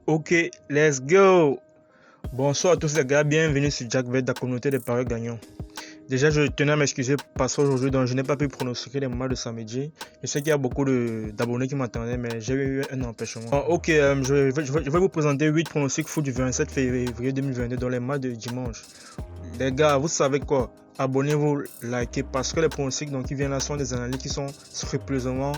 Ok, let's go. Bonsoir à tous les gars, bienvenue sur JackBet, la communauté des paris gagnants. Déjà, je tenais à m'excuser parce qu'aujourd'hui, donc, je n'ai pas pu pronostiquer les matchs de samedi. Je sais qu'il y a beaucoup d'abonnés qui m'attendaient, mais j'ai eu un empêchement. Ok, je vais vous présenter 8 pronostics foot du 27 février 2022 dans les matchs de dimanche. Les gars, vous savez quoi? Abonnez-vous, likez, parce que les pronostics donc, qui viennent là sont des analyses qui sont scrupuleusement.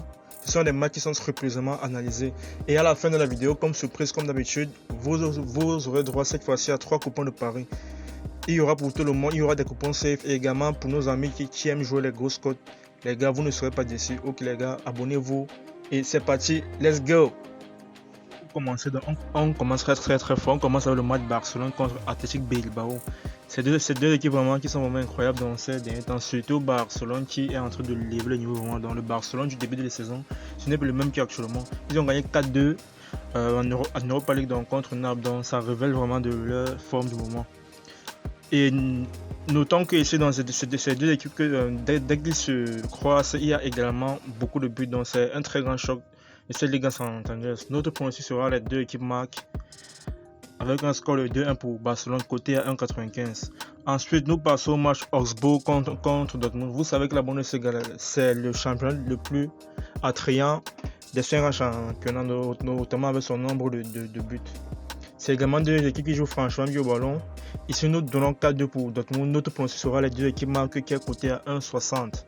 Ce sont des matchs qui sont scrupuleusement analysés. Et à la fin de la vidéo, comme surprise, comme d'habitude, vous aurez droit cette fois-ci à 3 coupons de paris. Il y aura pour tout le monde, il y aura des coupons safe et également pour nos amis qui aiment jouer les grosses cotes. Les gars, vous ne serez pas déçus. Ok les gars, abonnez-vous et c'est parti, let's go. On commence très fort. On commence avec le match Barcelone contre Athletic Bilbao. C'est deux équipes vraiment qui sont vraiment incroyables dans ces derniers temps. Surtout Barcelone qui est en train de lever le niveau vraiment. Dans le Barcelone du début de la saison, ce n'est plus le même qu'actuellement. Ils ont gagné 4-2 en Europa League donc, contre Naples. Donc ça révèle vraiment de leur forme du moment. Et notons que ici dans ces deux équipes, dès qu'ils se croisent, il y a également beaucoup de buts. Donc c'est un très grand choc de cette Ligue Santander. Notre pronostic sera les deux équipes marquent avec un score de 2-1 pour Barcelone côté à 1,95. Ensuite, nous passons au match Augsbourg contre Dortmund. Vous savez que la Bundesliga, c'est le championnat le plus attrayant des 5 championnats, notamment avec son nombre de buts. C'est également deux équipes qui jouent franchement mieux au ballon. Ici, nous donnons 4-2 pour Dortmund. Notre pronostic sera les deux équipes marquées qui est côté à 1,60.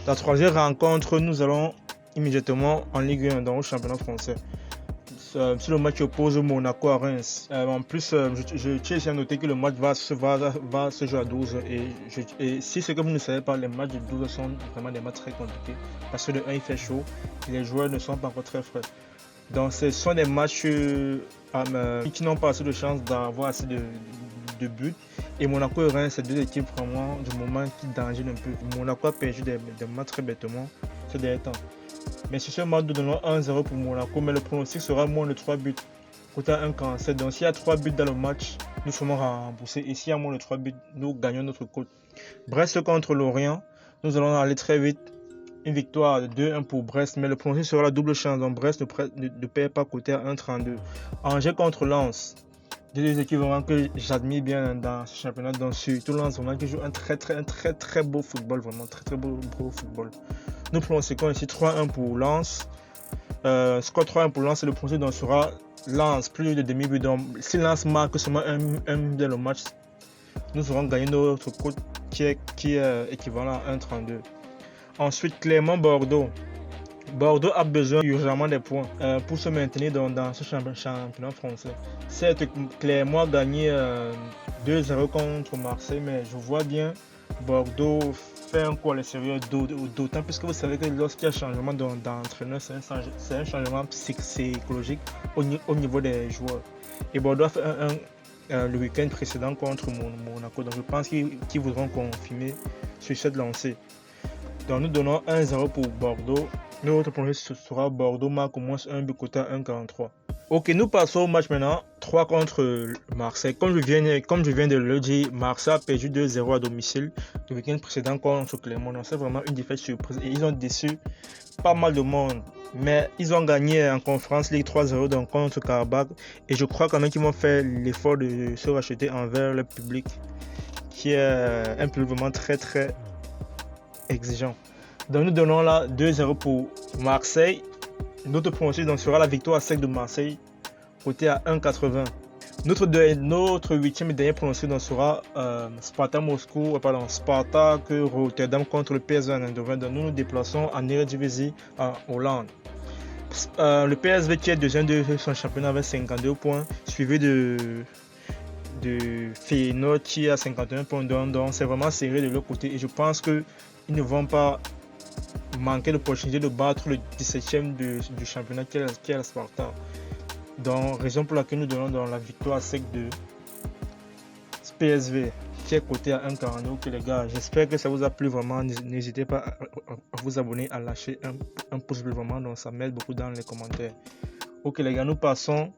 La troisième rencontre, nous allons immédiatement en Ligue 1 dans le championnat français. Si le match oppose Monaco à Reims. En plus, je tiens à noter que le match va se jouer à 12. Et si c'est que vous ne savez pas, les matchs de 12 sont vraiment des matchs très compliqués. Parce que de 1, il fait chaud et les joueurs ne sont pas encore très frais. Donc ce sont des matchs qui n'ont pas assez de chance d'avoir assez de buts. Et Monaco et Reims, c'est deux équipes vraiment du moment qui dangerent un peu. Monaco a perdu des matchs très bêtement ces derniers temps. Mais sur ce match, nous donnons 1-0 pour Monaco, mais le pronostic sera moins de 3 buts. Côté à 1,47. Donc s'il y a 3 buts dans le match, nous serons remboursés. Et s'il y a moins de 3 buts, nous gagnons notre cote. Brest contre Lorient, nous allons aller très vite. Une victoire de 2-1 pour Brest, mais le pronostic sera la double chance. Donc Brest ne perd pas côté à 1,32. Angers contre Lens. Deux équipes vraiment que j'admire bien dans ce championnat. Donc surtout Lens vraiment qui joue un très beau football. Vraiment très beau football. Nous pronostiquons ici 3-1 pour Lens. Score 3-1 pour Lens et le pronostic donc sera Lens plus de demi-but. Donc si Lens marque seulement un dans le match, nous aurons gagné notre cote qui est équivalent à 1,32. Ensuite, Clermont-Bordeaux. Bordeaux a besoin urgemment des points pour se maintenir dans ce championnat français. Certes, Clermont a gagné 2-0 contre Marseille, mais je vois bien Bordeaux faire un coup à l'extérieur, d'autant plus que vous savez que lorsqu'il y a changement d'entraîneur, c'est un changement psychologique au niveau des joueurs. Et Bordeaux a fait le week-end précédent contre Monaco, donc je pense qu'ils voudront confirmer sur cette lancée. Donc nous donnons 1-0 pour Bordeaux. Notre pronostic sera Bordeaux marque au moins un but côté à 1,43. Ok, nous passons au match maintenant. 3 contre Marseille. Comme je viens de le dire, Marseille a perdu 2-0 à domicile le week-end précédent contre Clermont. C'est vraiment une défaite surprise et ils ont déçu pas mal de monde. Mais ils ont gagné en Conference League 3-0 donc contre Karabakh. Et je crois quand même qu'ils vont faire l'effort de se racheter envers le public qui est un public vraiment très exigeant. Donc nous donnons là 2-0 pour Marseille. Notre pronostic donc sera la victoire sec de Marseille, côté à 1,80. Notre huitième et dernier pronostic donc sera Spartak Rotterdam contre le PSV Eindhoven. Donc nous nous déplaçons en Eredivisie en Hollande. Le PSV qui est deuxième de son championnat avec 52 points, suivi de Feyenoord qui a 51 points. Donc c'est vraiment serré de leur côté et je pense qu'ils ne vont pas manquer l'opportunité de battre le 17e du championnat qui est la Sparta. Donc raison pour laquelle nous donnons dans la victoire sec de PSV qui est coté à 1,42. Ok les gars, j'espère que ça vous a plu vraiment. N'hésitez pas à vous abonner, à lâcher un pouce bleu vraiment, donc ça m'aide beaucoup dans les commentaires. Ok les gars, nous passons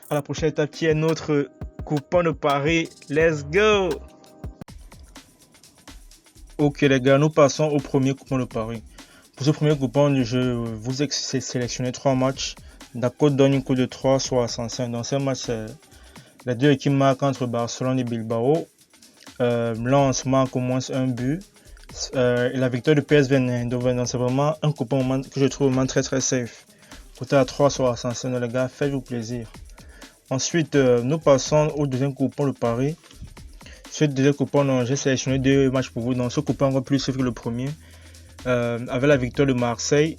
à la prochaine étape qui est notre coupon de paris. Let's go. Ok les gars, nous passons au premier coupon de paris. Pour ce premier coupon, je vous ai sélectionné 3 matchs La cote donne une cote de 3,65. Dans ce match, les deux équipes marquent entre Barcelone et Bilbao. Lens marque au moins un but. Et la victoire de PSV Eindhoven, donc c'est vraiment un coupon que je trouve vraiment très safe. Côté à 3,65, les gars, faites-vous plaisir. Ensuite, nous passons au deuxième coupon, le pari. Ce deuxième coupon, j'ai sélectionné deux matchs pour vous. Donc ce coupon encore plus safe que le premier. Avec la victoire de Marseille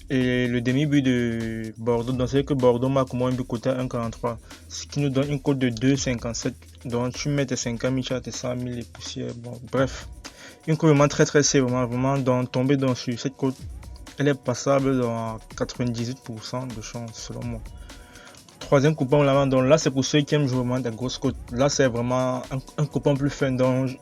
et le demi-but de Bordeaux. Donc c'est que Bordeaux marque au moins un but côté à 1,43. Ce qui nous donne une cote de 2,57. Donc tu mets tes 50 000, tes 100 000 et poussières. Bon, bref. Une cote vraiment très safe, vraiment tomber sur cette cote, elle est passable dans 98% de chance selon moi. Troisième coupon là, donc là c'est pour ceux qui aiment jouer vraiment des grosses cotes. Là c'est vraiment un coupon plus fun. Donc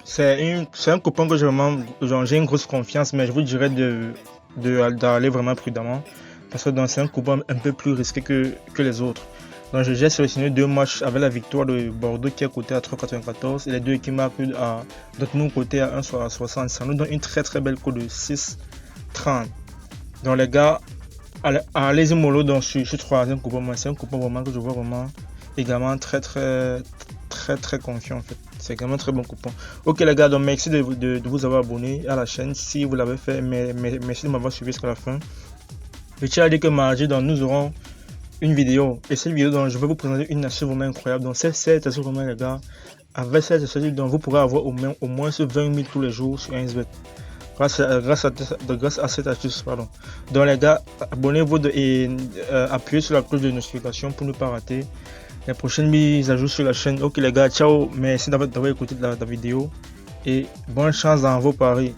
c'est un coupon que j'ai une grosse confiance, mais je vous dirais d'aller vraiment prudemment parce que c'est un coupon un peu plus risqué que les autres. Donc j'ai sélectionné deux matchs avec la victoire de Bordeaux qui est coté à 3,94 et les deux équipes marquent à Dortmund côté à 1,60. Ça nous donne une très belle cote de 6,30. Donc les gars, allez-y mollo dans ce troisième coupon. C'est un coupon vraiment que je vois vraiment également très confiant en fait. C'est également un très bon coupon. Ok les gars, donc merci de vous avoir abonné à la chaîne. Si vous l'avez fait, mais merci de m'avoir suivi jusqu'à la fin. Je tiens à dire que mardi, donc, nous aurons une vidéo. Et cette vidéo, donc, je vais vous présenter une astuce vraiment incroyable. Donc cette astuce vraiment les gars, avec cette astuce, donc, vous pourrez avoir au moins 20 000 tous les jours sur 1xBet. Grâce à cette astuce, pardon. Donc les gars, abonnez-vous et appuyez sur la cloche de notification pour ne pas rater les prochaines mises à jour sur la chaîne. Ok les gars, ciao, merci d'avoir écouté la vidéo et bonne chance dans vos paris.